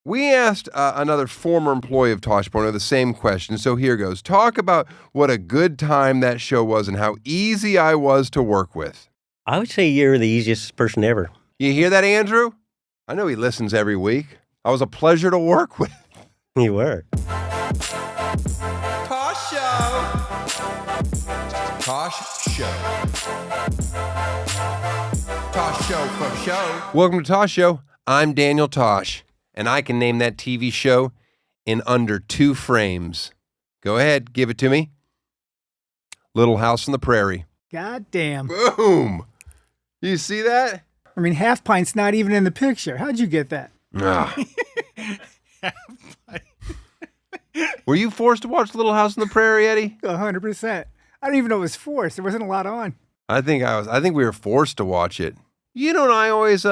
We asked another former employee of Tosh Show the same question, so here goes. Talk about what a good time that show was and how easy I was to work with. I would say you're the easiest person ever. You hear that, Andrew? I know he listens every week. I was a pleasure to work with. You were. Tosh Show. Tosh Show. Tosh Show for show. Welcome to Tosh Show. I'm Daniel Tosh, and I can name that TV show in under 2 frames. Go ahead, give it to me. Little House on the Prairie. God damn. Boom. You see that? I mean, Half Pint's not even in the picture. How'd you get that? Ah. Were you forced to watch Little House on the Prairie, Eddie? 100%. I don't even know it was forced. There wasn't a lot on. I think we were forced to watch it. You know, I always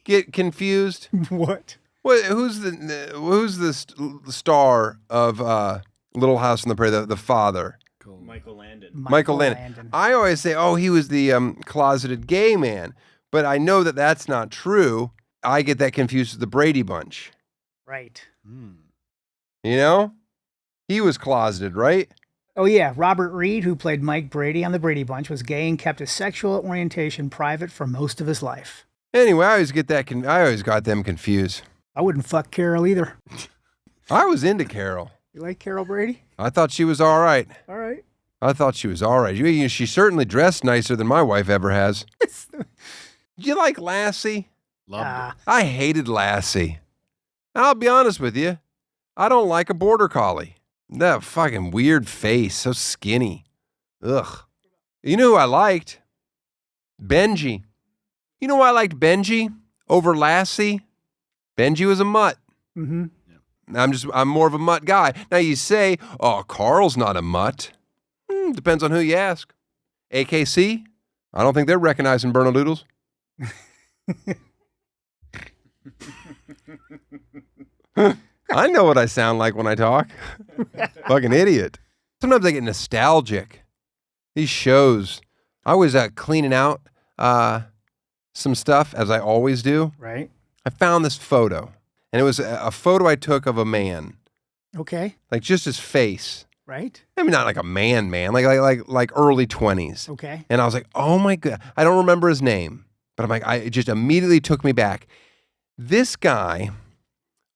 get confused. What? Who's the star of Little House on the Prairie? The father. Michael Landon. Michael Landon. I always say, oh, he was the closeted gay man, but I know that that's not true. I get that confused with the Brady Bunch. Right. You know, he was closeted, right? Oh, yeah. Robert Reed, who played Mike Brady on the Brady Bunch, was gay and kept his sexual orientation private for most of his life. Anyway, I always got them confused. I wouldn't fuck Carol either. I was into Carol. You like Carol Brady? I thought she was all right. All right. I thought she was all right. She certainly dressed nicer than my wife ever has. Do you like Lassie? Loved it. I hated Lassie. And I'll be honest with you, I don't like a border collie. That fucking weird face, so skinny. Ugh. You know who I liked? Benji. You know why I liked Benji over Lassie? Benji was a mutt. Mm-hmm. I'm more of a mutt guy. Now you say, oh, Carl's not a mutt. Depends on who you ask. AKC? I don't think they're recognizing Bernodoodles. I know what I sound like when I talk. Fucking idiot. Sometimes I get nostalgic. These shows. I was cleaning out some stuff, as I always do. Right. I found this photo, and it was a photo I took of a man. Okay. Like just his face. Right. I mean, not like a man, like early 20s. Okay. And I was like, oh my God. I don't remember his name, but I'm like, it just immediately took me back. This guy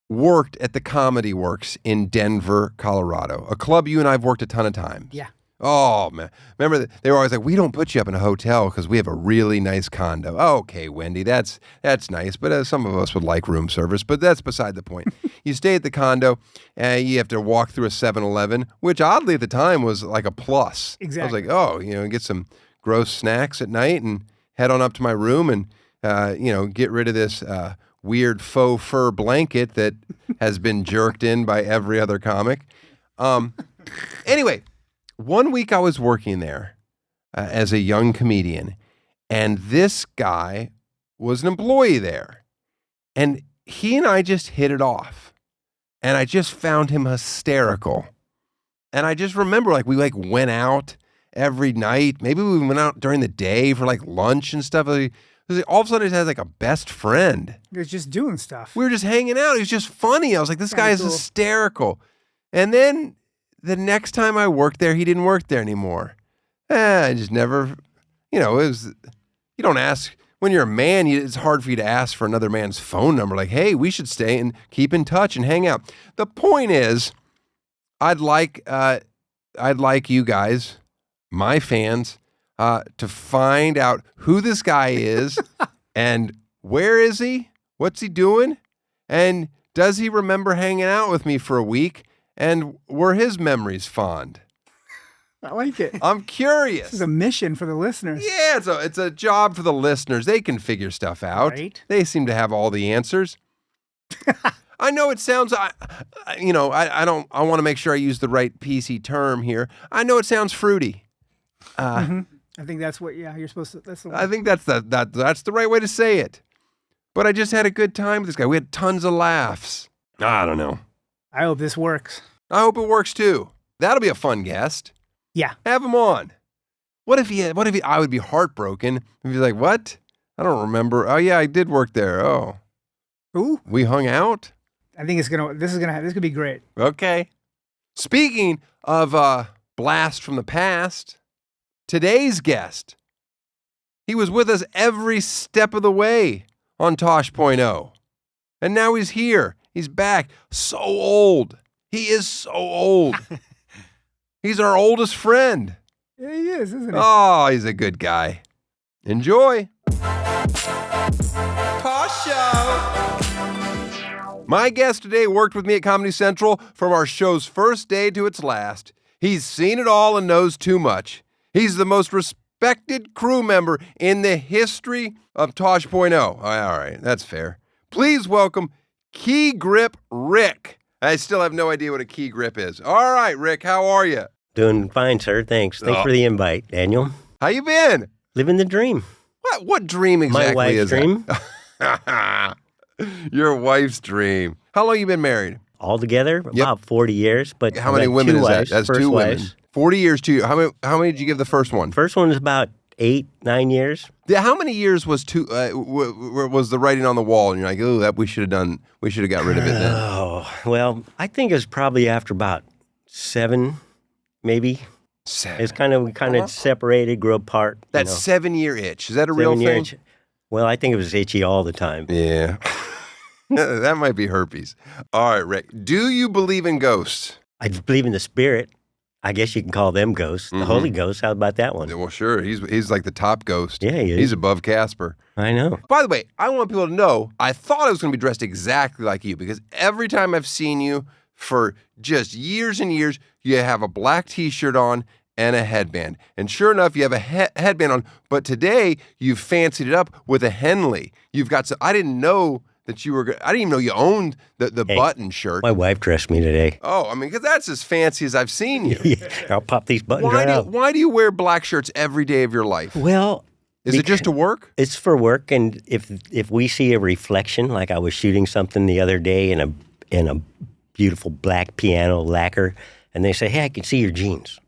worked at the Comedy Works in Denver, Colorado, a club you and I have worked a ton of times. Yeah. Oh, man. Remember, they were always like, we don't put you up in a hotel because we have a really nice condo. Oh, okay, Wendy, that's nice, but some of us would like room service, but that's beside the point. You stay at the condo, and you have to walk through a 7-Eleven, which oddly at the time was like a plus. Exactly. I was like, get some gross snacks at night and head on up to my room and, get rid of this weird faux fur blanket that has been jerked in by every other comic. Anyway, one week I was working there as a young comedian, and this guy was an employee there. And he and I just hit it off. And I just found him hysterical. And I just remember we went out every night. Maybe we went out during the day for lunch and stuff. All of a sudden, he has a best friend. He was just doing stuff. We were just hanging out. He was just funny. I was like, this guy is cool. hysterical. And then the next time I worked there, he didn't work there anymore. I just never, you don't ask. When you're a man, it's hard for you to ask for another man's phone number. Like, hey, we should stay and keep in touch and hang out. The point is, I'd like you guys, my fans, to find out who this guy is and where is he? What's he doing? And does he remember hanging out with me for a week? And were his memories fond? I like it. I'm curious. This is a mission for the listeners. Yeah, it's a job for the listeners. They can figure stuff out. Right. They seem to have all the answers. I know it sounds, I want to make sure I use the right PC term here. I know it sounds fruity. I think that's what. Yeah, you're supposed to. That's the. I think that's the right way to say it. But I just had a good time with this guy. We had tons of laughs. I don't know. I hope this works. I hope it works too. That'll be a fun guest. Yeah. Have him on. What if I would be heartbroken if he's like, what? I don't remember. Oh yeah, I did work there. Oh. Who? We hung out? I think this could be great. Okay. Speaking of blast from the past, today's guest, he was with us every step of the way on Tosh.0. And now he's here. He's back. So old. He is so old. He's our oldest friend. Yeah, he is, isn't he? Oh, he's a good guy. Enjoy. Tosh Show. My guest today worked with me at Comedy Central from our show's first day to its last. He's seen it all and knows too much. He's the most respected crew member in the history of Tosh.0. All right, that's fair. Please welcome keygrip Rick. I still have no idea what a keygrip is. All right, Rick, how are you? Doing fine, sir. Thanks for the invite, Daniel. How you been? Living the dream. What dream exactly My wife's is dream. that? Your wife's dream. How long you been married? Altogether, about 40 years. But how many I've got women two is wives, that? That's first two wives. women. 40 years to you. How many did you give the first one? First one was about 8, 9 years. How many years was was the writing on the wall? And you're like, oh, that we should have got rid of it then. Oh, well, I think it was probably after about 7, maybe. 7. It's we kind of separated, grew apart. That 7-year itch. Is that a real 7 thing? years. Well, I think it was itchy all the time. Yeah. That might be herpes. All right, Rick. Do you believe in ghosts? I believe in the spirit. I guess you can call them ghosts. The Holy Ghost. How about that one? Well, sure. He's like the top ghost. Yeah, he is. He's above Casper. I know. By the way, I want people to know, I thought I was going to be dressed exactly like you because every time I've seen you for just years and years, you have a black T-shirt on and a headband. And sure enough, you have a headband on. But today, you've fancied it up with a Henley. You've got some, I didn't know that you were, I didn't even know you owned the button shirt. My wife dressed me today. Oh, I mean, because that's as fancy as I've seen you. Yeah, I'll pop these buttons right out. Why do you wear black shirts every day of your life? Well, Is it just to work? It's for work, and if we see a reflection, like I was shooting something the other day in a beautiful black piano lacquer, and they say, "Hey, I can see your jeans."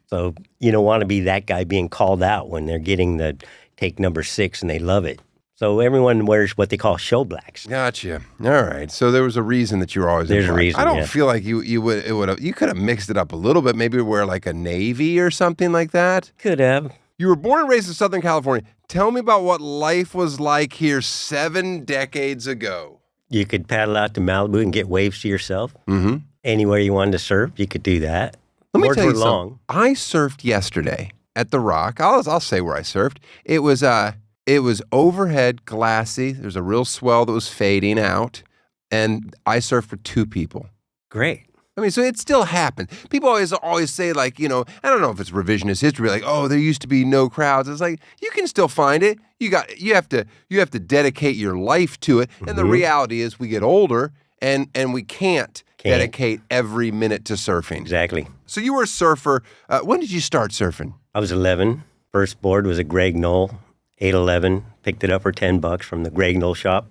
So you don't want to be that guy being called out when they're getting the take number 6 and they love it. So everyone wears what they call show blacks. Gotcha. All right. So there was a reason that you were always. There's in a black. reason. I don't yeah. feel like you could have mixed it up a little bit. Maybe wear like a navy or something like that. Could have. You were born and raised in Southern California. Tell me about what life was like here 7 decades ago. You could paddle out to Malibu and get waves to yourself. Mm-hmm. Anywhere you wanted to surf, you could do that. Let me Boards tell you were long. something. I surfed yesterday at the Rock. I'll say where I surfed. It was overhead, glassy. There's a real swell that was fading out, and I surfed for 2 people. Great. I mean, so it still happened. People always say, like, I don't know if it's revisionist history, like, oh, there used to be no crowds. It's like, you can still find it. You have to dedicate your life to it. And the reality is we get older and we can't dedicate every minute to surfing. Exactly. So you were a surfer. When did you start surfing? I was 11. First board was a Greg Knoll 811. Picked it up for $10 from the Greg Knoll shop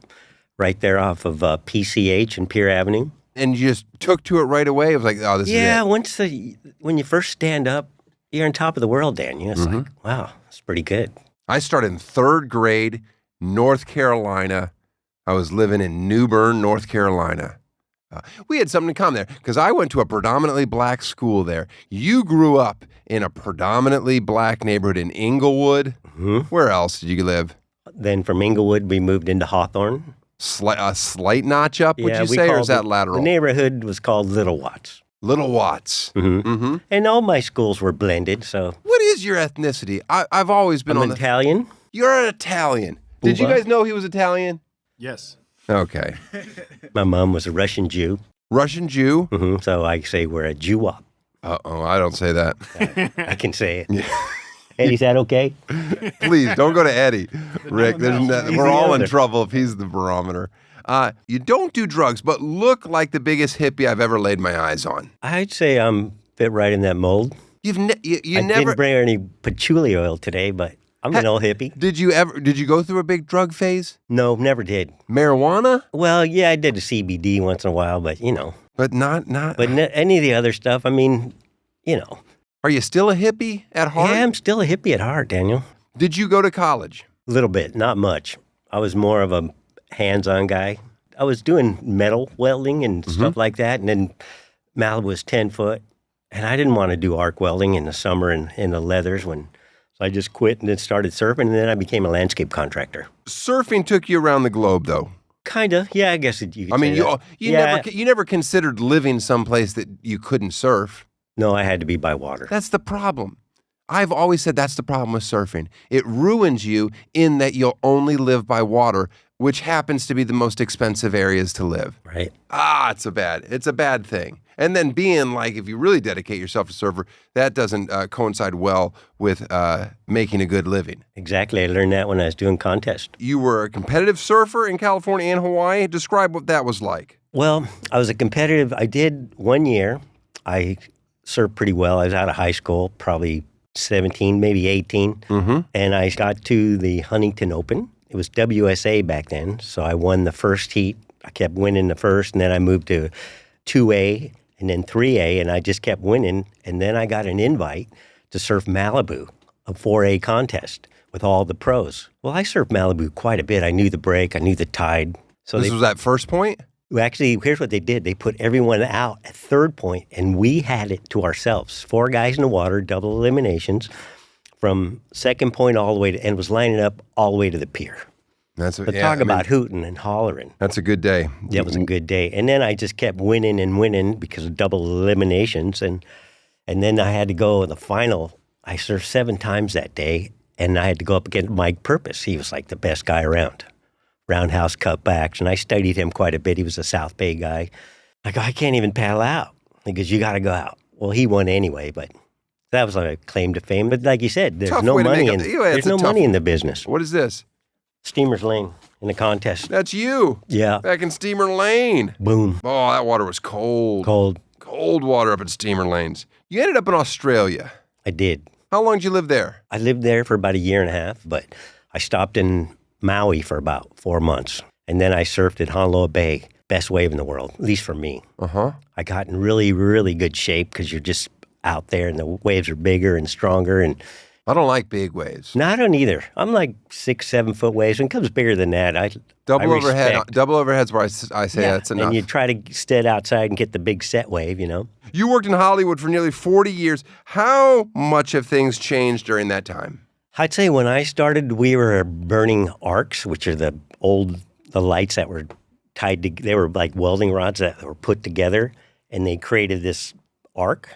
right there off of PCH and Pier Avenue. And you just took to it right away? It was like, oh, this is it. Yeah, when you first stand up, you're on top of the world, Daniel. It's like, wow, it's pretty good. I started in 3rd grade, North Carolina. I was living in New Bern, North Carolina. We had something in common there because I went to a predominantly black school there. You grew up in a predominantly black neighborhood in Inglewood. Where else did you live? Then from Inglewood, we moved into Hawthorne. A slight notch up, would you we say, or called is that lateral? The neighborhood was called Little Watts. Little Watts. And all my schools were blended, so. What is your ethnicity? I've always been I'm Italian. You're an Italian. Did you guys know he was Italian? Yes. Okay. My mom was a Russian Jew. Russian Jew? So I say we're a Jew-wop. Uh-oh, I don't say that. I can say it. Eddie, is that okay? Please, don't go to Eddie. Rick, we're all in other. trouble if he's the barometer. You don't do drugs, but look like the biggest hippie I've ever laid my eyes on. I'd say I'm fit right in that mold. You I never... didn't bring any patchouli oil today, but I'm an old hippie. Did you go through a big drug phase? No, never did. Marijuana? Well, yeah, I did a CBD once in a while, but But not... But any of the other stuff, I mean, Are you still a hippie at heart? Yeah, I'm still a hippie at heart, Daniel. Did you go to college? A little bit, not much. I was more of a hands-on guy. I was doing metal welding and stuff like that, and then Malibu was 10 foot, and I didn't want to do arc welding in the summer and in the leathers so I just quit and then started surfing, and then I became a landscape contractor. Surfing took you around the globe, though. Kinda, yeah. I guess you could I mean, say that. you never considered living someplace that you couldn't surf. No, I had to be by water. That's the problem. I've always said that's the problem with surfing. It ruins you in that you'll only live by water, which happens to be the most expensive areas to live. Right. It's a bad thing. And then being like, if you really dedicate yourself to surfer, that doesn't coincide well with making a good living. Exactly. I learned that when I was doing contests. You were a competitive surfer in California and Hawaii. Describe what that was like. Well, I did 1 year. I surfed pretty well. I was out of high school, probably 17, maybe 18. And I got to the Huntington Open. It was WSA back then. So I won the first heat. I kept winning the first, and then I moved to 2A and then 3A, and I just kept winning. And then I got an invite to surf Malibu, a 4A contest with all the pros. Well, I surfed Malibu quite a bit. I knew the break. I knew the tide. So this was at First Point? Actually, here's what they did. They put everyone out at Third Point, and we had it to ourselves. 4 guys in the water, double eliminations, from Second Point all the way to, and was lining up all the way to the pier. Talk about hooting and hollering. That's a good day. Yeah, it was a good day. And then I just kept winning and winning because of double eliminations. And then I had to go in the final. I surfed 7 times that day, and I had to go up against Mike Purpose. He was like the best guy around. Roundhouse cutbacks, and I studied him quite a bit. He was a South Bay guy. I go, I can't even paddle out. He goes, you got to go out. Well, he won anyway, but that was like a claim to fame. But like you said, there's no money in the business. What is this? Steamer's Lane in the contest. That's you. Yeah. Back in Steamer Lane. Boom. Oh, that water was cold. Cold water up in Steamer Lanes. You ended up in Australia. I did. How long did you live there? I lived there for about 1.5 years, but I stopped in Maui for about 4 months. And then I surfed at Honolulu Bay. Best wave in the world, at least for me. I got in really, really good shape because you're just out there and the waves are bigger and stronger. And I don't like big waves. No, I don't either. I'm like 6-7 foot waves. When it comes bigger than that, Double overhead's where I say that's enough. And you try to sit outside and get the big set wave, you know. You worked in Hollywood for nearly 40 years. How much have things changed during that time? I'd say when I started, we were burning arcs, which are the lights that were tied to, they were like welding rods that were put together, and they created this arc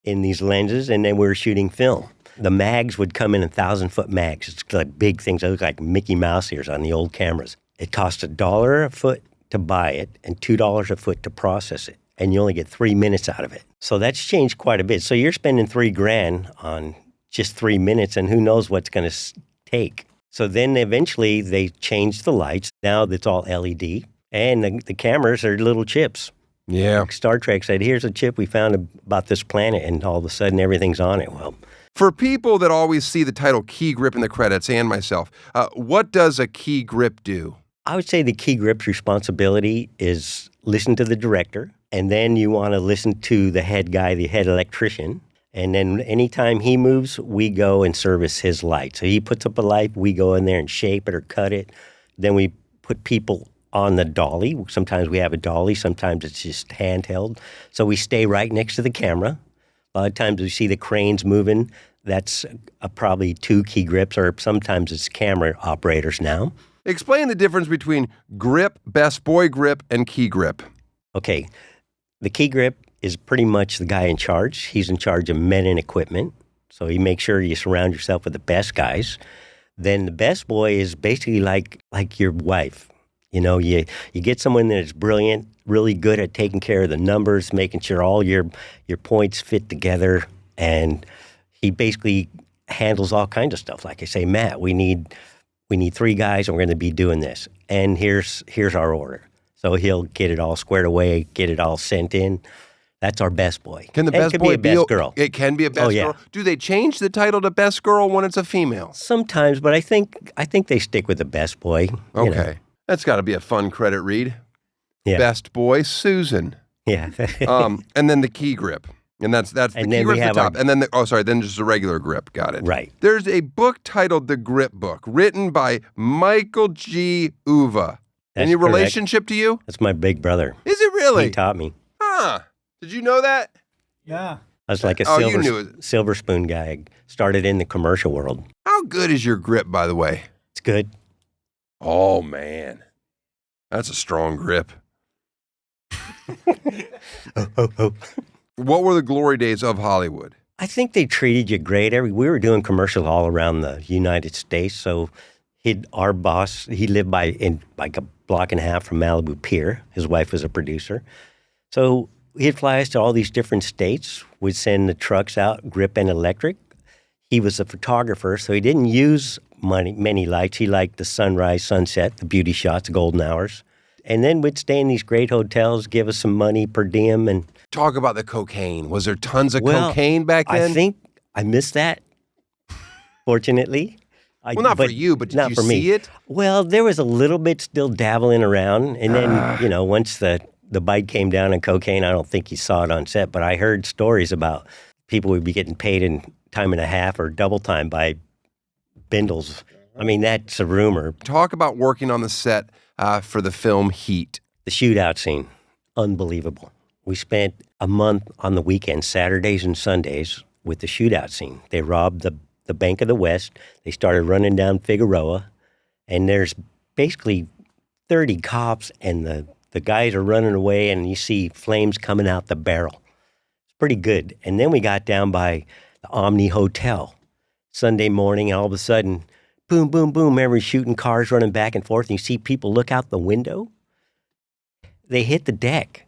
in these lenses, and then we were shooting film. The mags would come in 1,000-foot mags. It's like big things that look like Mickey Mouse ears on the old cameras. It cost $1 a foot to buy it and $2 a foot to process it, and you only get 3 minutes out of it. So that's changed quite a bit. So you're spending $3,000 on just 3 minutes, and who knows what's going to take. So then eventually they changed the lights. Now it's all LED, and the cameras are little chips. Yeah. Like Star Trek said, here's a chip we found about this planet, and all of a sudden everything's on it. Well, for people that always see the title key grip in the credits, and myself, what does a key grip do? I would say the key grip's responsibility is listen to the director, and then you want to listen to the head guy, the head electrician. And then anytime he moves, we go and service his light. So he puts up a light, we go in there and shape it or cut it. Then we put people on the dolly. Sometimes we have a dolly, sometimes it's just handheld. So we stay right next to the camera. A lot of times we see the cranes moving. That's probably 2 key grips, or sometimes it's camera operators now. Explain the difference between grip, best boy grip, and key grip. Okay, the key grip is pretty much the guy in charge. He's in charge of men and equipment. So you make sure you surround yourself with the best guys. Then the best boy is basically like your wife. You know, you get someone that is brilliant, really good at taking care of the numbers, making sure all your points fit together, and he basically handles all kinds of stuff. Like I say, Matt, we need 3 guys, and we're going to be doing this, and here's our order. So he'll get it all squared away, get it all sent in. That's our best boy. Can the best boy be a best girl? It can be a best girl. Do they change the title to best girl when it's a female? Sometimes, but I think they stick with the best boy. Okay. You know. That's got to be a fun credit read. Yeah. Best boy, Susan. Yeah. And then the key grip. And that's the key grip's the top. And then then just a regular grip. Got it. Right. There's a book titled The Grip Book, written by Michael G. Uva. Any correct. relationship to you? That's my big brother. Is it really? He taught me. Huh. Did you know that? Yeah. I was like a you knew it. silver spoon guy. I started in the commercial world. How good is your grip, by the way? It's good. Oh, man. That's a strong grip. Oh. What were the glory days of Hollywood? I think they treated you great. We were doing commercials all around the United States. So our boss, he lived in like a block and a half from Malibu Pier. His wife was a producer. So he'd fly us to all these different states. We'd send the trucks out, Grip and Electric. He was a photographer, so he didn't use many lights. He liked the sunrise, sunset, the beauty shots, golden hours. And then we'd stay in these great hotels, give us some money per diem. And Talk about the cocaine. Was there tons of cocaine back then? I think I missed that, fortunately. Well, not for you, but did you see it? Well, there was a little bit still dabbling around. And then, once the bite came down on cocaine, I don't think you saw it on set. But I heard stories about people would be getting paid in time and a half or double time by bindles. I mean, that's a rumor. Talk about working on the set for the film Heat. The shootout scene, unbelievable. We spent a month on the weekends, Saturdays and Sundays, with the shootout scene. They robbed the Bank of the West. They started running down Figueroa, and there's basically 30 cops, and the guys are running away, and you see flames coming out the barrel. It's pretty good. And then we got down by the Omni Hotel Sunday morning, and all of a sudden, boom, boom, boom, everybody's shooting cars running back and forth, and you see people look out the window. They hit the deck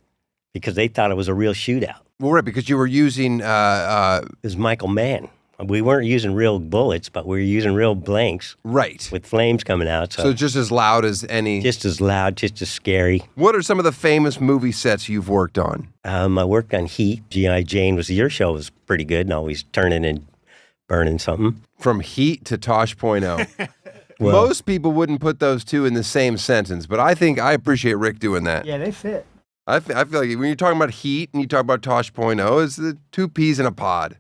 because they thought it was a real shootout. Well, right, because you were using... It was Michael Mann. We weren't using real bullets, but we were using real blanks. Right. With flames coming out. So just as loud as any... Just as loud, just as scary. What are some of the famous movie sets you've worked on? I worked on Heat. G.I. Jane your show was pretty good and always turning and burning something. From Heat to Tosh.0. Well, most people wouldn't put those two in the same sentence, but I appreciate Rick doing that. Yeah, they fit. I feel like when you're talking about Heat and you talk about Tosh.0, it's the two peas in a pod.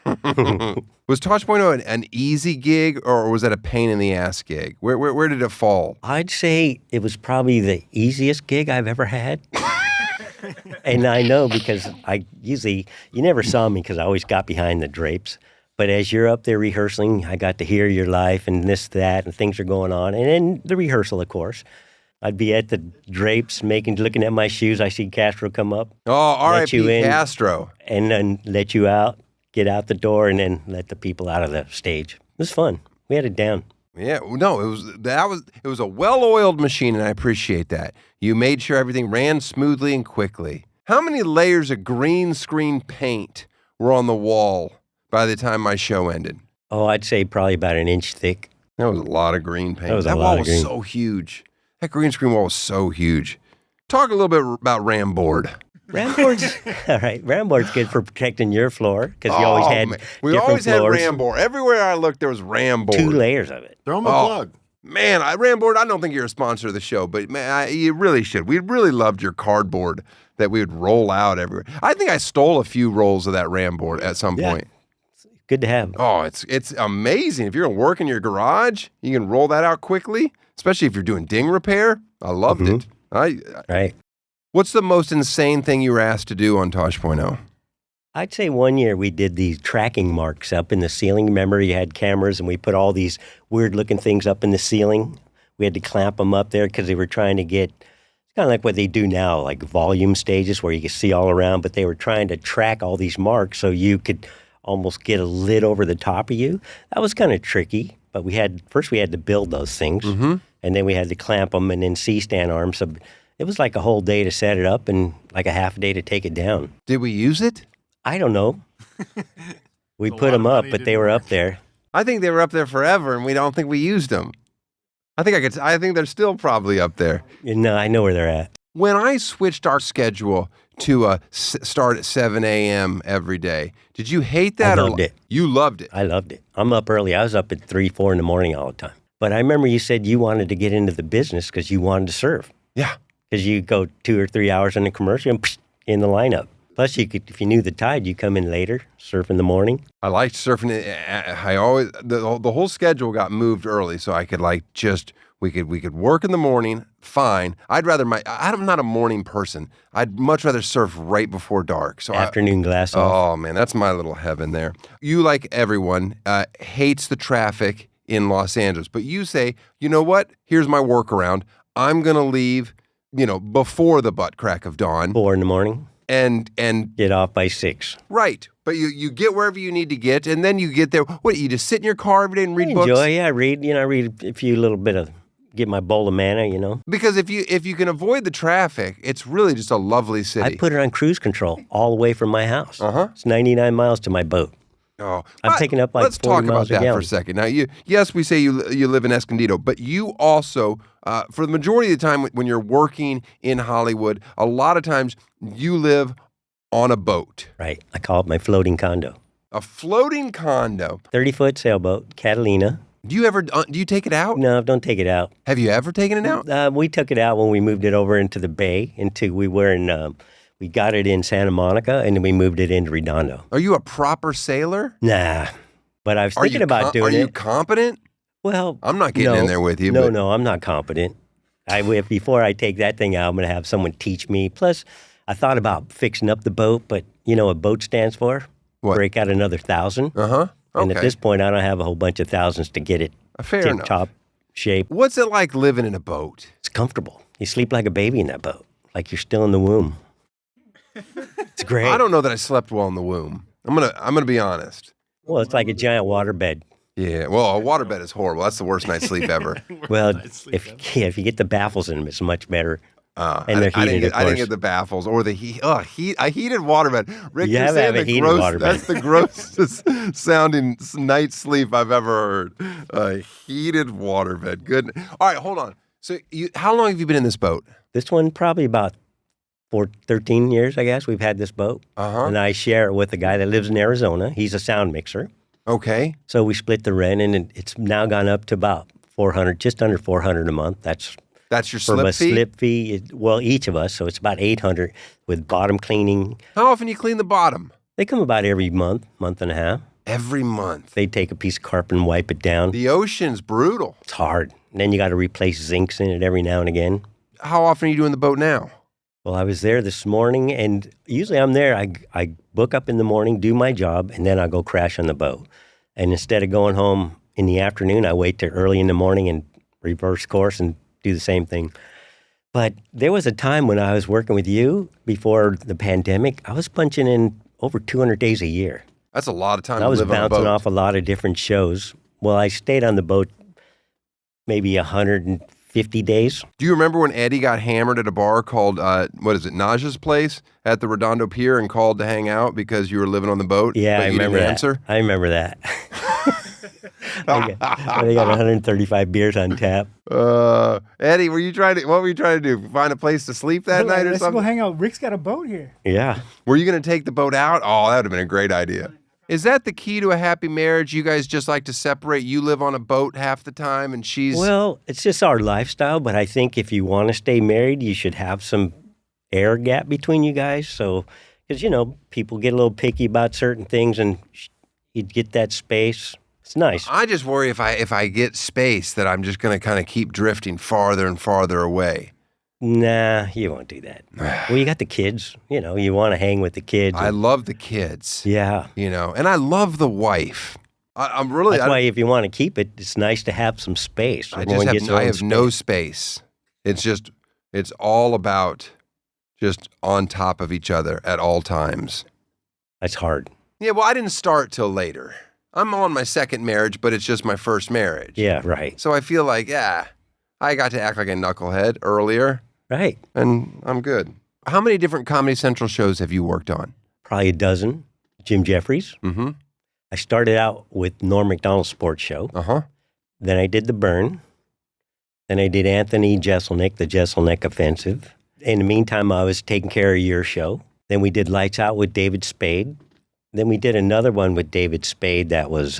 Was Tosh.0 an easy gig, or was that a pain in the ass gig? Where did it fall? I'd say it was probably the easiest gig I've ever had. And I know because you never saw me because I always got behind the drapes. But as you're up there rehearsing, I got to hear your life and this, that, and things are going on. And then the rehearsal, of course. I'd be at the drapes looking at my shoes. I see Castro come up. Oh, R.I.P. Castro. And then let you out, get out the door, and then let the people out of the stage. It was fun. We had it down. Yeah, no, it was a well-oiled machine, and I appreciate that. You made sure everything ran smoothly and quickly. How many layers of green screen paint were on the wall by the time my show ended? Oh, I'd say probably about an inch thick. That was a lot of green paint. That wall was so huge. That green screen wall was so huge. Talk a little bit about Ramboard. All right. Ramboard's good for protecting your floor because you always had we always had Ramboard. Everywhere I looked, there was Ramboard. 2 layers of it. Throw him a plug. Man, Ramboard, I don't think you're a sponsor of the show, but man, you really should. We really loved your cardboard that we would roll out everywhere. I think I stole a few rolls of that Ramboard at some point. Good to have. Oh, it's amazing. If you're going to work in your garage, you can roll that out quickly, especially if you're doing ding repair. I loved it. Right. What's the most insane thing you were asked to do on Tosh.0? I'd say one year we did these tracking marks up in the ceiling. Remember, you had cameras and we put all these weird-looking things up in the ceiling. We had to clamp them up there because they were trying to get, it's kind of like what they do now, like volume stages where you can see all around, but they were trying to track all these marks so you could almost get a lid over the top of you. That was kind of tricky, but first we had to build those things, and then we had to clamp them and then C-stand arms. So it was like a whole day to set it up and like a half a day to take it down. Did we use it? I don't know. We put them up, but they were up there. I think they were up there forever, and we don't think we used them. I think they're still probably up there. No, I know where they're at. When I switched our schedule to start at 7 a.m. every day, did you hate that? I loved it. You loved it. I loved it. I'm up early. I was up at 3, 4 in the morning all the time. But I remember you said you wanted to get into the business because you wanted to serve. Yeah. Because you go 2 or 3 hours in the commercial and in the lineup. Plus, you could, if you knew the tide, you come in later, surf in the morning. I liked surfing. I always the whole schedule got moved early, so I could just We could work in the morning, fine. I'm not a morning person. I'd much rather surf right before dark. So Afternoon glass off. Oh man, that's my little heaven there. You, like everyone, hates the traffic in Los Angeles, but you say, you know what? Here's my workaround. I'm gonna leave, before the butt crack of dawn. 4 in the morning. And Get off by 6. right. But you get wherever you need to get, and then you get there. What, you just sit in your car every day and read books? Enjoy, yeah. I read a few little bit of, get my bowl of manna, Because if you can avoid the traffic, it's really just a lovely city. I put it on cruise control all the way from my house. Uh-huh. It's 99 miles to my boat. Oh, I'm picking up like let's 40 talk about miles a that gallon. for a second. Now, yes, we say you live in Escondido, but you also, for the majority of the time when you're working in Hollywood, a lot of times you live on a boat. Right. I call it my floating condo. A floating condo. 30-foot sailboat, Catalina. Do you take it out? No, don't take it out. Have you ever taken it out? We took it out when we moved it over into the bay. We got it in Santa Monica, and then we moved it into Redondo. Are you a proper sailor? Nah, but I was thinking about doing it. Are you competent? Well, I'm not getting in there with you. No, I'm not competent. Before I take that thing out, I'm going to have someone teach me. Plus, I thought about fixing up the boat, but you know what boat stands for? What? Break out another 1,000. Uh-huh. Okay. And at this point, I don't have a whole bunch of thousands to get it Fair enough. tip-top shape. What's it like living in a boat? It's comfortable. You sleep like a baby in that boat, like you're still in the womb. It's great. I don't know that I slept well in the womb. I'm gonna be honest. Well, it's like a giant waterbed. Yeah. Well, a waterbed is horrible. That's the worst night's sleep ever. Well, if you get the baffles in them, it's much better. And they're I heated, of I didn't course. get the baffles or the heat. A heated waterbed. Rick, You you're have to saying have a the heated gross, waterbed. That's the grossest sounding night's sleep I've ever heard. A heated waterbed. Good. All right, hold on. So, how long have you been in this boat? This one probably about 13 years, I guess. We've had this boat. Uh-huh. And I share it with a guy that lives in Arizona. He's a sound mixer. Okay. So we split the rent, and it's now gone up to about 400, just under 400 a month. That's your for slip a fee? slip fee. Well, each of us, so it's about 800 with bottom cleaning. How often do you clean the bottom? They come about every month and a half. Every month. They take a piece of carpet and wipe it down. The ocean's brutal. It's hard. And then you got to replace zincs in it every now and again. How often are you doing the boat now? Well, I was there this morning, and usually I'm there. I book up in the morning, do my job, and then I go crash on the boat. And instead of going home in the afternoon, I wait till early in the morning and reverse course and do the same thing. But there was a time when I was working with you before the pandemic. I was punching in over 200 days a year. That's a lot of time I to was live on a bouncing boat. off a lot of different shows. Well, I stayed on the boat maybe 150 days. Do you remember when Eddie got hammered at a bar called, Naja's Place at the Redondo Pier and called to hang out because you were living on the boat? Yeah, but I you remember didn't that. answer? I remember that. They got 135 beers on tap. Eddie, what were you trying to do? Find a place to sleep that night or Let's go something? hang out. Rick's got a boat here. Yeah. Were you going to take the boat out? Oh, that would have been a great idea. Is that the key to a happy marriage? You guys just like to separate? You live on a boat half the time and she's... Well, it's just our lifestyle, but I think if you want to stay married, you should have some air gap between you guys. So, because, people get a little picky about certain things and you'd get that space. It's nice. I just worry if I get space that I'm just going to kind of keep drifting farther and farther away. Nah, you won't do that. Well, you got the kids. You want to hang with the kids. I love the kids. Yeah. And I love the wife. I'm really... That's why if you want to keep it, it's nice to have some space. I Everyone gets their I own have no space. It's all about just on top of each other at all times. That's hard. Yeah, well, I didn't start till later. I'm on my second marriage, but it's just my first marriage. Yeah, right. So I feel like, I got to act like a knucklehead earlier, Right. and I'm good. How many different Comedy Central shows have you worked on? Probably a dozen. Jim Jeffries. Mm-hmm. I started out with Norm Macdonald's sports show. Uh-huh. Then I did The Burn. Then I did Anthony Jeselnik, The Jeselnik Offensive. In the meantime, I was taking care of your show. Then we did Lights Out with David Spade. Then we did another one with David Spade that was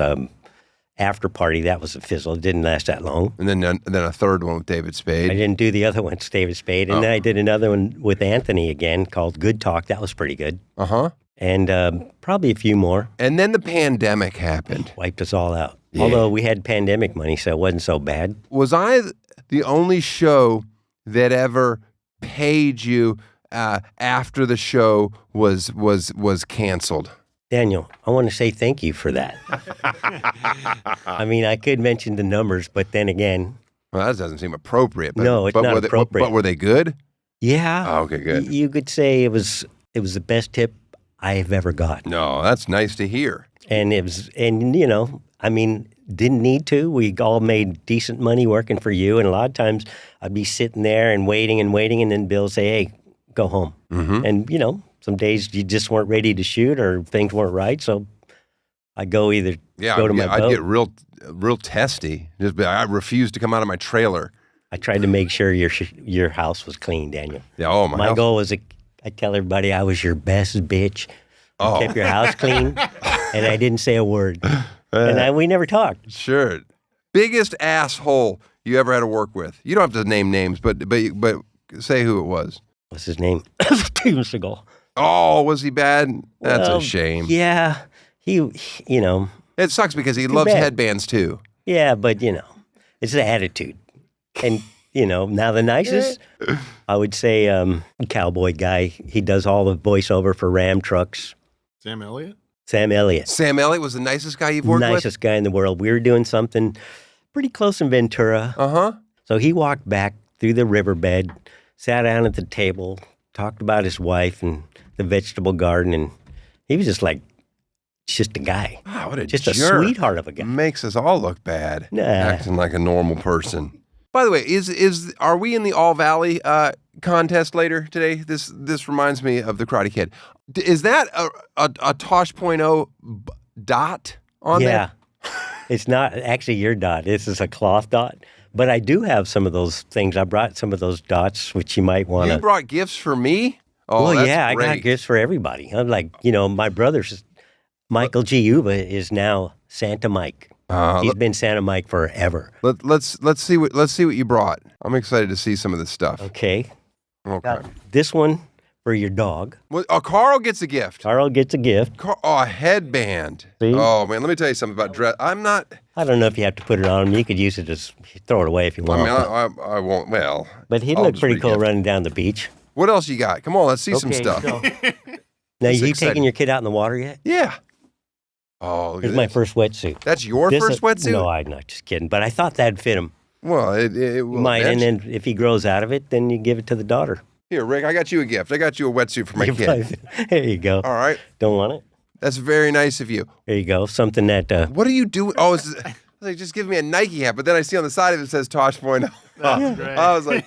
After Party. That was a fizzle. It didn't last that long. And then a third one with David I Spade. didn't do the other one, it's David Spade. And then I did another one with Anthony again called Good Talk. That was pretty good. Uh-huh. and probably a few more. And then the pandemic happened. Wiped us all out. Yeah. Although we had pandemic money, so it wasn't so bad. Was I the only show that ever paid you after the show was canceled? Daniel, I want to say thank you for that. I mean, I could mention the numbers, but then again... Well, that doesn't seem appropriate. But, no, it's not appropriate. But were they good? Yeah. Oh, okay, good. You could say it was the best tip I've ever got. No, that's nice to hear. And I mean, didn't need to. We all made decent money working for you, and a lot of times I'd be sitting there and waiting, and then Bill say, "Hey, go home." Mm-hmm. And some days you just weren't ready to shoot or things weren't right, so I'd go go to my boat. I'd get real testy. I refused to come out of my trailer. I tried to make sure your house was clean, Daniel. Yeah, my goal was I tell everybody I was your best bitch. I kept your house clean, and I didn't say a word. And we never talked. Sure. Biggest asshole you ever had to work with? You don't have to name names, but say who it was. What's his name? Steven Seagal. Oh, was he bad? That's a shame. Yeah. He It sucks because he loves headbands too. Yeah, but it's the attitude. And now the nicest, I would say, cowboy guy. He does all the voiceover for Ram trucks. Sam Elliott? Sam Elliott was the nicest guy you've worked with? Nicest guy in the world. We were doing something pretty close in Ventura. Uh-huh. So he walked back through the riverbed, sat down at the table, talked about his wife and the vegetable garden, and he was just a guy. Wow, what a just jerk. A sweetheart of a guy. Makes us all look bad. Nah. Acting like a normal person. By the way, are we in the All Valley contest later today? This reminds me of the Karate Kid. Is that a Tosh .0 dot on there? Yeah. It's not actually your dot. This is a cloth dot. But I do have some of those things. I brought some of those dots, which you might want to... You brought gifts for me? Oh, well, that's yeah, great. I got gifts for everybody. I'm like, my brother's... Michael G. Uva is now Santa Mike. He's been Santa Mike forever. Let's see what you brought. I'm excited to see some of this stuff. Okay. This one for your dog. Well, Carl gets a gift. Carl gets a gift. A headband. See? Oh man, let me tell you something about dress. I don't know if you have to put it on him. You could use it as throw it away if you want. I mean, I won't. Well, but he'd look pretty cool running down the beach. What else you got? Come on, let's see some stuff. Now, you taking your kid out in the water yet? Yeah. Oh, look at this. It's my first wetsuit. That's your first wetsuit? No, I'm not just kidding. But I thought that'd fit him. Well, it will. Might, and then if he grows out of it, then you give it to the daughter. Here, Rick, I got you a gift. I got you a wetsuit for my kid. There you go. All right. Don't want it? That's very nice of you. There you go. Something that... What are you doing? Oh, it's like, just give me a Nike hat, but then I see on the side of it says Tosh .0. That's great. I was like,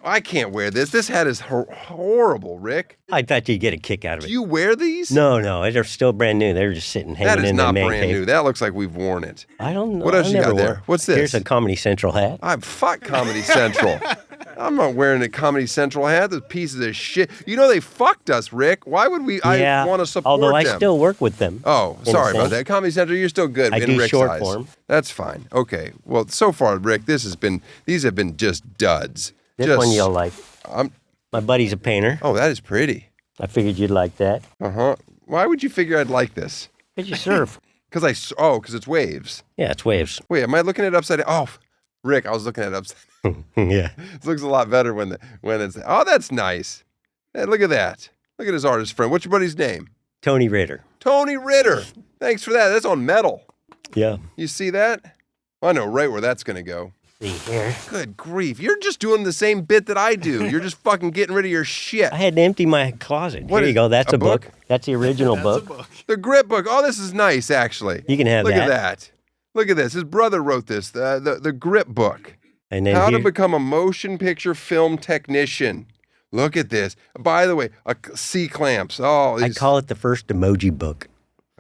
I can't wear this. This hat is horrible, Rick. I thought you'd get a kick out of it. Do you wear these? No, they're still brand new. They're just sitting hanging in the man cave. That is not brand new. That looks like we've worn it. I don't know. What else you got there? What's this? Here's a Comedy Central hat. Fuck Comedy Central. I'm not wearing a Comedy Central hat. Those pieces of shit. You know they fucked us, Rick. Why would we? Yeah, I want to support although them. I still work with them. Oh, sorry about that. Comedy Central, you're still good. I in do Rick's short eyes. form. That's fine. Okay. Well, so far, Rick, these have been just duds. This one you'll like. My buddy's a painter. Oh, that is pretty. I figured you'd like that. Uh-huh. Why would you figure I'd like this? Because you surf. Because it's waves. Yeah, it's waves. Wait, am I looking at it upside down? Oh, Rick, I was looking at it upside down. Yeah. It looks a lot better when it's... Oh, that's nice. Hey, look at that. Look at his artist friend. What's your buddy's name? Tony Ritter. Tony Ritter. Thanks for that. That's on metal. Yeah. You see that? I know right where that's going to go. See here. Good grief. You're just doing the same bit that I do. You're just fucking getting rid of your shit. I had to empty my closet. Here you go. That's a book. That's the original book. The grip book. Oh, this is nice, actually. You can have that. Look at that. Look at this. His brother wrote this, the grip book. And then How to become a motion picture film technician. Look at this. By the way, C-clamps. Oh, I call it the first emoji book.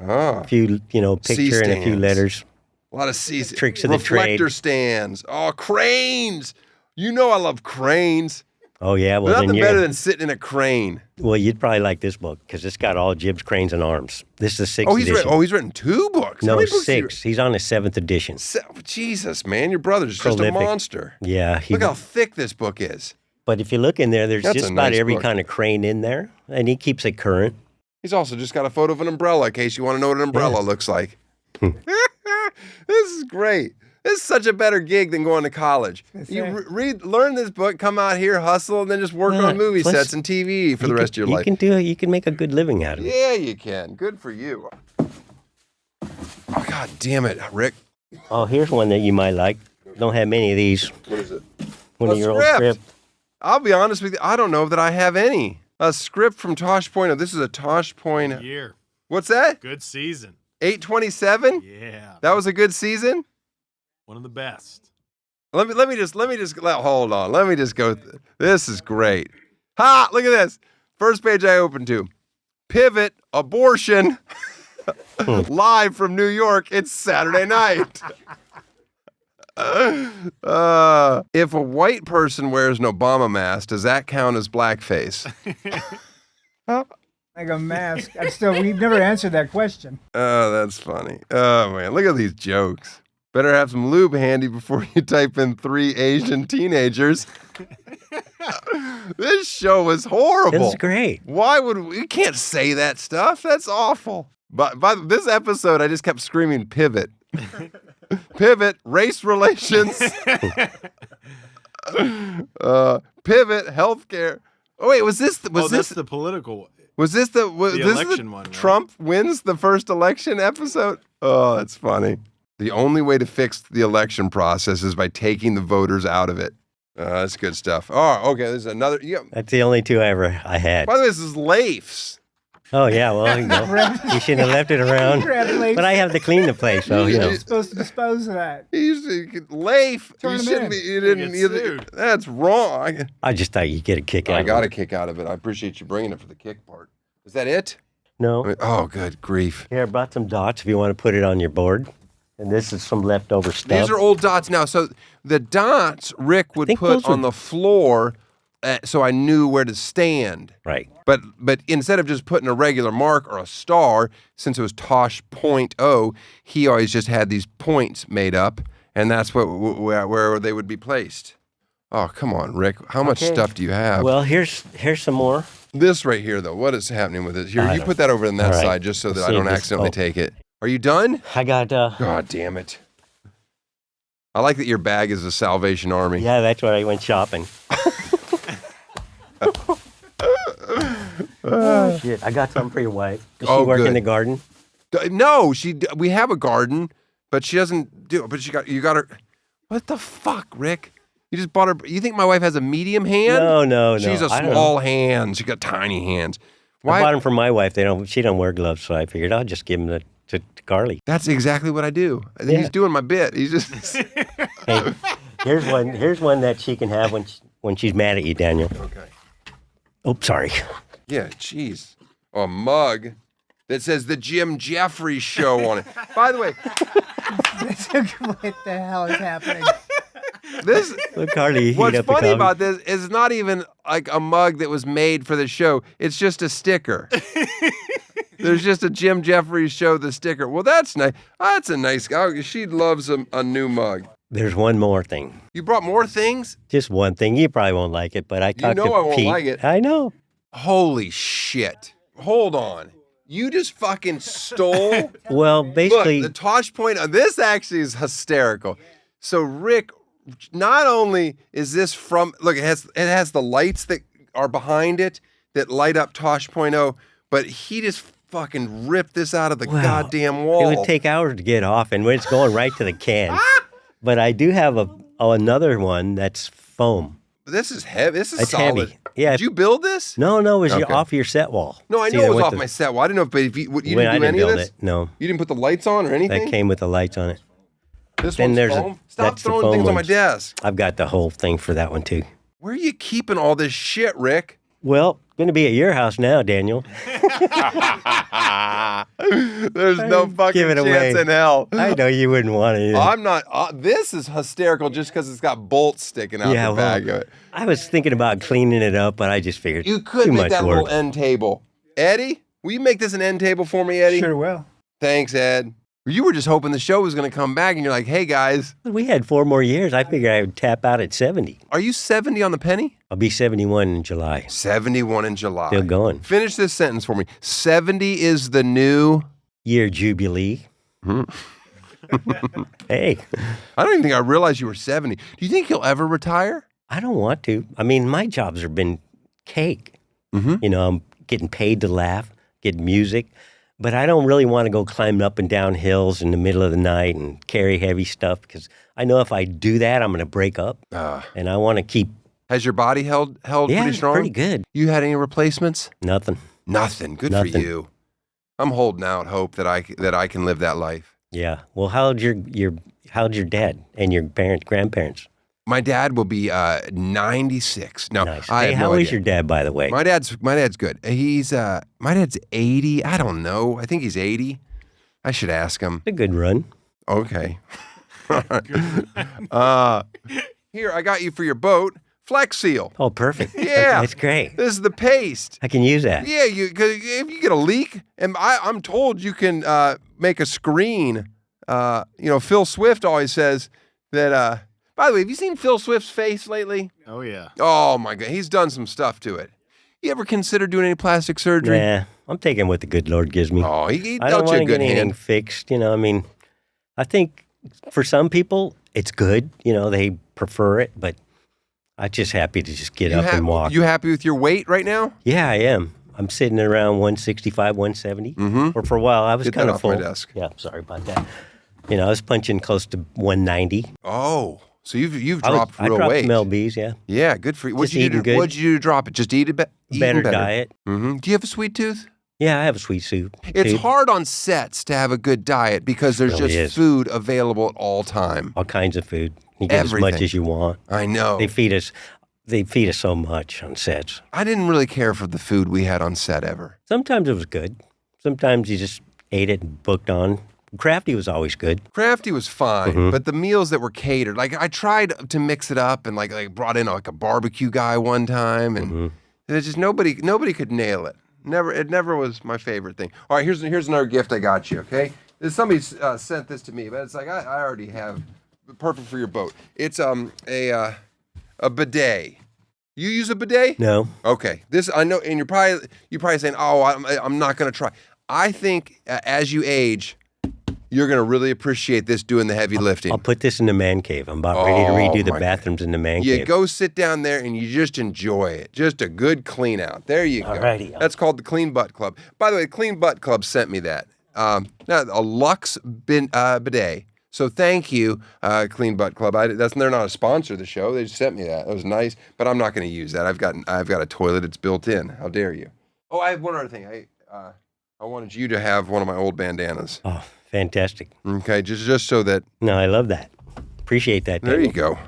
Oh. A few, picture and a few letters. A lot of C's. Tricks of the trade. Reflector stands. Oh, cranes. You know I love cranes. Oh, yeah. Well, nothing better than sitting in a crane. Well, you'd probably like this book because it's got all Jib's cranes and arms. This is the 6th edition. He's written 2 books? No, 6. He's on his 7th edition. Jesus, man. Your brother's just a monster. Yeah. Look how thick this book is. But if you look in there, there's just about every kind of crane in there, and he keeps it current. He's also just got a photo of an umbrella in case you want to know what an umbrella looks like. This is great. This is such a better gig than going to college. You learn this book, come out here, hustle, and then just work on movie sets and TV for the rest of your life. You can make a good living out of it. Yeah, you can. Good for you. Oh, God damn it, Rick. Oh, here's one that you might like. Don't have many of these. What is it? One of your old script. I'll be honest with you. I don't know that I have any. A script from Tosh Point. This is a Tosh Point. Year. What's that? Good season. 827? Yeah. That was a good season? One of the best. Let me just hold on. Let me just go. This is great. Ha! Look at this. First page I opened to. Pivot abortion. Live from New York. It's Saturday night. If a white person wears an Obama mask, does that count as blackface? Like a mask. We've never answered that question. Oh, that's funny. Oh, man. Look at these jokes. Better have some lube handy before you type in 3 Asian teenagers. This show was horrible. It's great. Why would we can't say that stuff? That's awful. But by this episode, I just kept screaming pivot. Pivot, race relations. Pivot, healthcare. Oh wait, was this the political one. Was this the election one? Right? Trump wins the first election episode? Oh, that's funny. The only way to fix the election process is by taking the voters out of it. That's good stuff. Oh, okay. There's another. Yeah. That's the only two I had. By the way, this is Leif's. Oh, yeah, well, you shouldn't have left it around. But I have to clean the place, so, You're supposed to dispose of that. Leif, Turn you him shouldn't in. be. You didn't. That's wrong. I just thought you'd get a kick out of it. I got a kick out of it. I appreciate you bringing it for the kick part. Is that it? No. Oh, good grief. Here, I brought some dots if you want to put it on your board. And this is some leftover stuff. These are old dots now. So the dots Rick would put on the floor so I knew where to stand. Right. But instead of just putting a regular mark or a star, since it was Tosh Point O, he always just had these points made up, and that's where they would be placed. Oh, come on, Rick. How much stuff do you have? Well, here's some more. This right here, though, what is happening with it? Here, you put that over on that side just so that I don't accidentally take it. Are you done? I got... God damn it. I like that your bag is a Salvation Army. Yeah, that's where I went shopping. Shit, I got something for your wife. Does she work in the garden? No, we have a garden, but she doesn't do it. But you got her. What the fuck, Rick? You just bought her. You think my wife has a medium hand? No. She's a small hand. She got tiny hands. Why? I bought them for my wife. She don't wear gloves, so I figured I'll just give them to Carly. That's exactly what I do. I think he's doing my bit. He's just. Hey, here's one that she can have when she's mad at you, Daniel. Okay. Oh, sorry. Yeah, jeez. A mug that says the Jim Jeffries Show on it. By the way, What the hell is happening? Look, Carly, what's funny about this is it's not even like a mug that was made for the show. It's just a sticker. There's just a Jim Jeffries Show, the sticker. Well, that's nice. That's a nice guy. She loves a new mug. There's one more thing. You brought more things? Just one thing. You probably won't like it, but I talked to Pete. You know I won't like it. I know. Holy shit. Hold on. You just fucking stole. Well, basically. Look, the Tosh Point. This actually is hysterical. So, Rick, not only is this from, look, it has the lights that are behind it that light up Tosh Point O, but he just fucking ripped this out of the goddamn wall. It would take hours to get off, and it's going right to the can. But I do have another one that's foam. This is heavy. This is it's solid. Heavy. Yeah. Did you build this? No, it was off your set wall. No, I know it was off my set wall. I didn't know, but if you didn't do any of this? No. You didn't put the lights on or anything? That came with the lights on it. This one's foam? Stop throwing things on my desk. I've got the whole thing for that one, too. Where are you keeping all this shit, Rick? Well, going to be at your house now, Daniel. There's no fucking chance in hell. I know you wouldn't want it. I'm not. This is hysterical just because it's got bolts sticking out the bag of it. I was thinking about cleaning it up, but I just figured you could make that little end table. Eddie, will you make this an end table for me, Eddie? Sure will. Thanks, Ed. You were just hoping the show was going to come back, and you're like, hey, guys. We had 4 more years. I figured I would tap out at 70. Are you 70 on the penny? I'll be 71 in July. 71 in July. Still going. Finish this sentence for me. 70 is the new... Year jubilee. Hey. I don't even think I realized you were 70. Do you think you'll ever retire? I don't want to. I mean, my jobs have been cake. Mm-hmm. You know, I'm getting paid to laugh, get music. But I don't really want to go climbing up and down hills in the middle of the night and carry heavy stuff because I know if I do that, I'm going to break up. And I want to keep... Has your body held pretty strong? Pretty good. You had any replacements? Nothing. Nothing. Good Nothing. for you. I'm holding out hope that I can live that life. Yeah. Well, how'd your dad and your grandparents? My dad will be 96. No, Nice. I Hey, have no how is idea. your dad, by the way? My dad's good. He's my dad's 80. I don't know. I think he's 80. I should ask him. A good run. Okay. Here, I got you for your boat. Flex Seal. Oh, perfect. Yeah. That's great. This is the paste. I can use that. Yeah, cause if you get a leak, and I'm told you can make a screen. Phil Swift always says that. By the way, have you seen Phil Swift's face lately? Oh, yeah. Oh my God, he's done some stuff to it. You ever consider doing any plastic surgery? Yeah, I'm taking what the good Lord gives me. Oh, he I don't dealt you want a to good get anything hand. fixed. You know, I mean, I think for some people it's good. You know, they prefer it, but I'm just happy to just get up and walk. You happy with your weight right now? Yeah, I am. I'm sitting at around 165, 170. Mm-hmm. Or for a while, I was Get kind that of off full. my desk. Yeah, sorry about that. You know, I was punching close to 190. Oh, so you've dropped I real dropped weight. some lbs, yeah. Yeah, good for you. What'd Just you do? eating good. What'd you do to drop it? Just eat it Better diet. Mm-hmm. Do you have a sweet tooth? Yeah, I have a sweet soup. It's tooth. hard on sets to have a good diet because there's really just is. food available at all time. All kinds of food. You get as Everything. much as you want. I know. They feed us so much on sets. I didn't really care for the food we had on set ever. Sometimes it was good. Sometimes you just ate it and booked on. Crafty was always good. Crafty was fine, Mm-hmm. but the meals that were catered, like I tried to mix it up and like brought in like a barbecue guy one time, and Mm-hmm. there's just nobody could nail it. It never was my favorite thing. All right, here's another gift I got you. Okay, somebody sent this to me, but it's like I already have. Perfect for your boat. It's a bidet. You use a bidet? No. Okay. This I know, and you're probably saying, "Oh, I'm not going to try." I think as you age, you're going to really appreciate this doing the heavy lifting. I'll put this in the man cave. I'm about ready to redo the my bathrooms in the man You cave. go sit down there and you just enjoy it. Just a good clean out. There you go. Alrighty. That's called the Clean Butt Club. By the way, the Clean Butt Club sent me that. Now, a Lux bidet. So thank you, Clean Butt Club. They're not a sponsor of the show. They just sent me that. That was nice, but I'm not going to use that. I've got a toilet. It's built in. How dare you? Oh, I have one other thing. I wanted you to have one of my old bandanas. Oh, fantastic. Okay, just so that. No, I love that. Appreciate that. There you Daniel. go.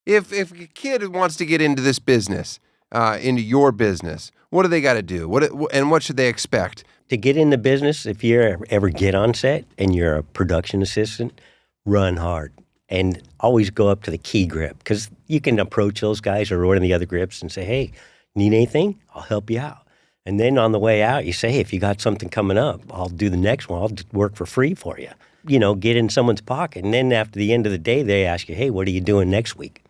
If a kid wants to get into this business, into your business, what do they got to do? What should they expect? To get in the business, if you ever get on set and you're a production assistant, run hard and always go up to the key grip because you can approach those guys or one of the other grips and say, "Hey, need anything? I'll help you out." And then on the way out, you say, "Hey, if you got something coming up, I'll do the next one. I'll work for free for you." You know, get in someone's pocket. And then after the end of the day, they ask you, "Hey, what are you doing next week?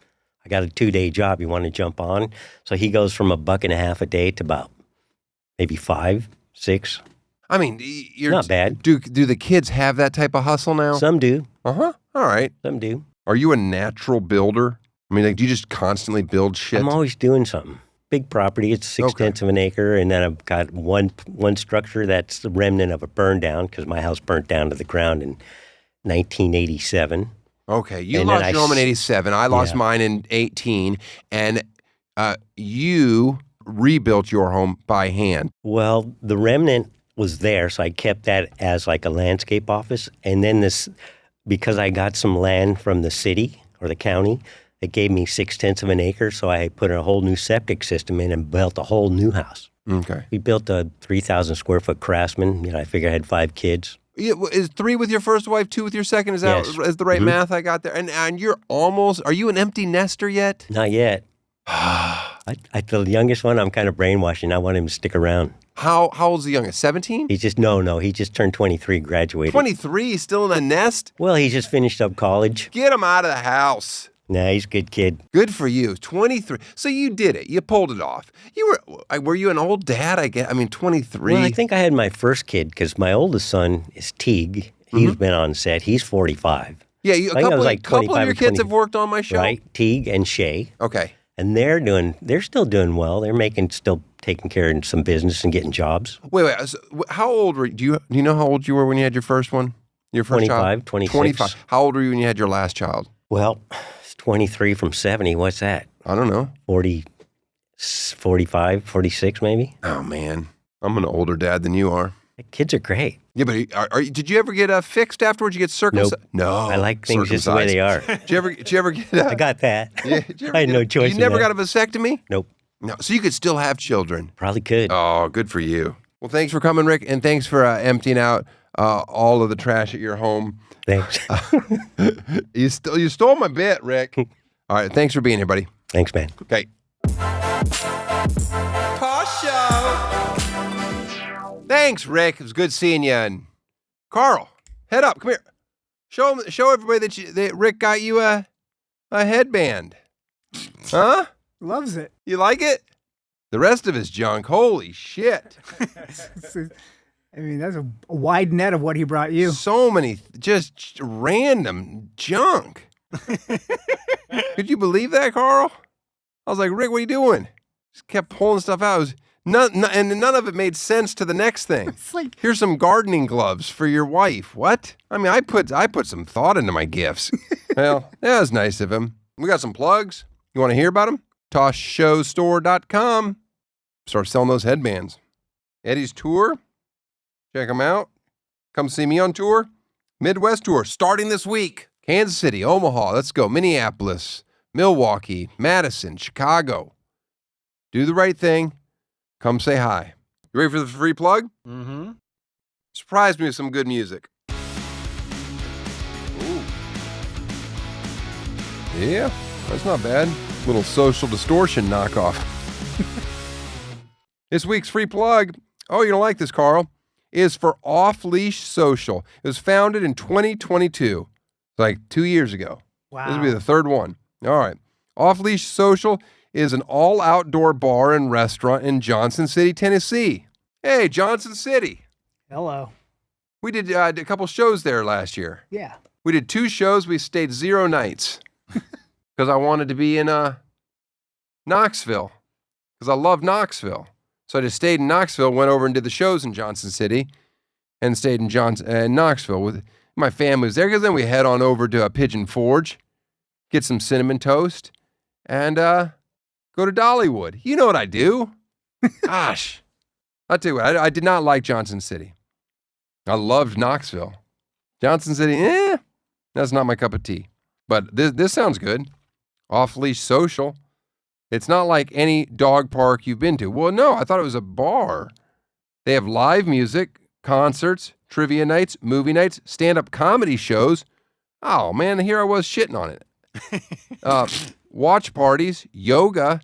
I got a 2-day job. You want to jump on?" So he goes from $1.50 a day to about maybe 5, 6. I mean, you're Not bad. Do the kids have that type of hustle now? Some do. Uh-huh. All right. Some do. Are you a natural builder? I mean, like, do you just constantly build shit? I'm always doing something. Big property. It's 6/10 of an acre, and then I've got one structure that's the remnant of a burn down because my house burnt down to the ground in 1987. Okay, you And then lost your home in 87. I lost Yeah. mine in 18, and you rebuilt your home by hand. Well, the remnant was there, so I kept that as like a landscape office. And then because I got some land from the city or the county, it gave me 6/10 of an acre, so I put a whole new septic system in and built a whole new house. Okay. We built a 3,000 square foot Craftsman. You know, I figured I had 5 kids. Yeah, is 3 with your first wife, 2 with your second? Is that Yes. is the right Mhm. math I got there? And you're almost. Are you an empty nester yet? Not yet. The youngest one, I'm kind of brainwashing. I want him to stick around. How old's the youngest? 17? He just turned 23, graduated. 23, still in the nest? Well, he just finished up college. Get him out of the house. Nah, he's a good kid. Good for you. 23. So you did it. You pulled it off. Were you an old dad? 23. Well, I think I had my first kid because my oldest son is Teague. He's been on set. He's 45. Yeah, I think I was like couple of 25 your or kids 20. have worked on my show. Right? Teague and Shay. Okay. And they're still doing well. They're still taking care of some business and getting jobs. Wait. So how old were you? Do you know how old you were when you had your first one? Your first 25, child? 26. 25. How old were you when you had your last child? Well, it's 23 from 70. What's that? I don't know. 40, 45, 46 maybe? Oh, man. I'm an older dad than you are. Kids are great. Yeah, but did you ever get fixed afterwards? You get circumcised? Nope. No. I like things just the way they are. Did you ever get I got that. Yeah, did you ever I had get no choice. You never in that. got a vasectomy? Nope. No. So you could still have children. Probably could. Oh, good for you. Well, thanks for coming, Rick, and thanks for emptying out all of the trash at your home. Thanks. You stole my bit, Rick. All right, thanks for being here, buddy. Thanks, man. Okay. Tosh Show. Thanks, Rick. It was good seeing you. And Carl, head up. Come here. Show everybody that Rick got you a headband. Huh? Loves it. You like it? The rest of his junk. Holy shit. I mean, that's a wide net of what he brought you. So many just random junk. Could you believe that, Carl? I was like, Rick, what are you doing? Just kept pulling stuff out. It was and none of it made sense to the next thing. It's like, Here's some gardening gloves for your wife. What? I mean, I put some thought into my gifts. Well, that was nice of him. We got some plugs. You want to hear about them? toshshowstore.com. Start selling those headbands. Eddie's tour. Check them out. Come see me on tour. Midwest tour starting this week. Kansas City, Omaha. Let's go. Minneapolis, Milwaukee, Madison, Chicago. Do the right thing. Come say hi. You ready for the free plug? Mm-hmm. Surprise me with some good music. Ooh. Yeah, that's not bad. Little Social Distortion knockoff. This week's free plug, oh, you don't like this, Carl, is for Off Leash Social. It was founded in 2022, like 2 years ago. wow. This will be the third one. All right. Off Leash Social is an all-outdoor bar and restaurant in Johnson City, Tennessee. Hey, Johnson City. Hello. We did a couple shows there last year. Yeah. We did 2 shows. We stayed 0 nights because I wanted to be in Knoxville because I love Knoxville. So I just stayed in Knoxville, went over and did the shows in Johnson City and stayed in Knoxville with my family was there because then we head on over to Pigeon Forge, get some cinnamon toast, and go to Dollywood. You know what I do. Gosh. I'll tell you what, I did not like Johnson City. I loved Knoxville. Johnson City, that's not my cup of tea. But this sounds good. Off-leash social. It's not like any dog park you've been to. Well, no, I thought it was a bar. They have live music, concerts, trivia nights, movie nights, stand-up comedy shows. Oh, man, here I was shitting on it. Watch parties, yoga,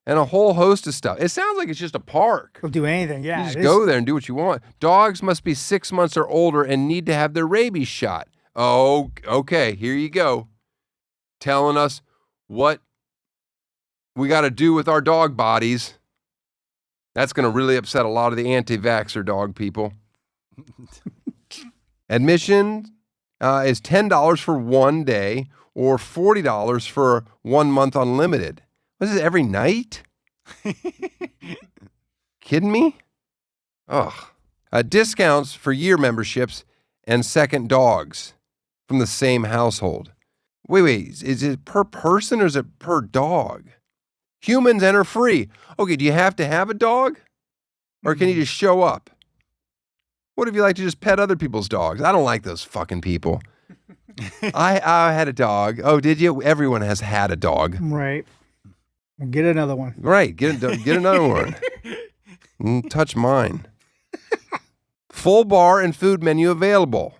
and a whole host of stuff. It sounds like it's just a park. We'll do anything. Yeah. You just it go is. there and do what you want. Dogs must be 6 months or older and need to have their rabies shot. Oh, okay, here you go. Telling us what we got to do with our dog bodies. That's going to really upset a lot of the anti-vaxxer dog people. Admission is $10 for 1 day or $40 for 1 month unlimited. What is it, every night? Kidding me? Ugh. Discounts for year memberships and second dogs from the same household. Wait, is it per person or is it per dog? Humans enter free. Okay, do you have to have a dog? Or can you just show up? What if you like to just pet other people's dogs? I don't like those fucking people. I had a dog. Oh, did you? Everyone has had a dog. Right. We'll get another one. Right, get another one. Touch mine. Full bar and food menu available.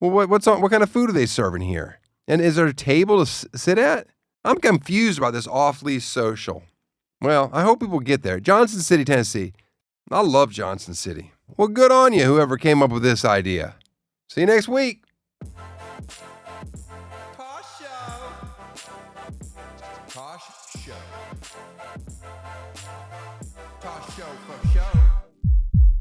Well, what kind of food are they serving here? And is there a table to sit at? I'm confused about this off-leash social. Well, I hope people get there. Johnson City, Tennessee. I love Johnson City. Well, good on you, whoever came up with this idea. See you next week. Tosh Show. Tosh Show.